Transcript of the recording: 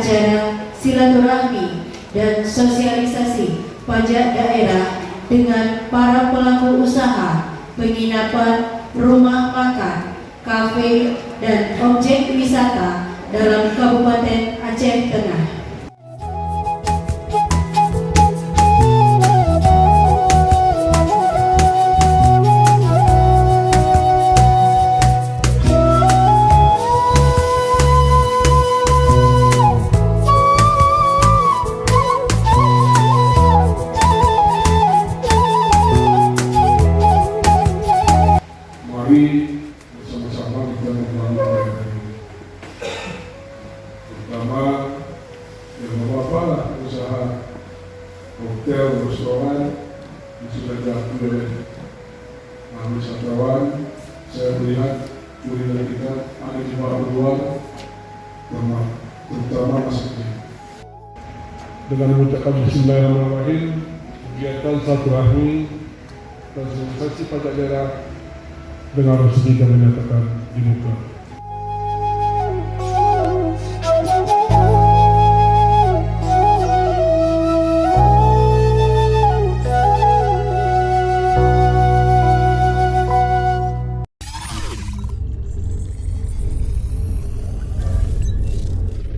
acara silaturahmi dan sosialisasi pajak daerah dengan para pelaku usaha penginapan, rumah makan, kafe, dan objek wisata dalam Kabupaten Aceh Tengah. Mari bersama-sama kita membangun daerah ini, terutama yang apa usaha hotel, restoran yang sudah diakui oleh wisatawan. Saya melihat kuliner kita ada di bawah luar, terutama masjid. Dengan mengucapkan Bismillahirrahmanirrahim, kegiatan silaturahmi dan sosialisasi pajak daerah dengan resmi kami menyatakan dibuka.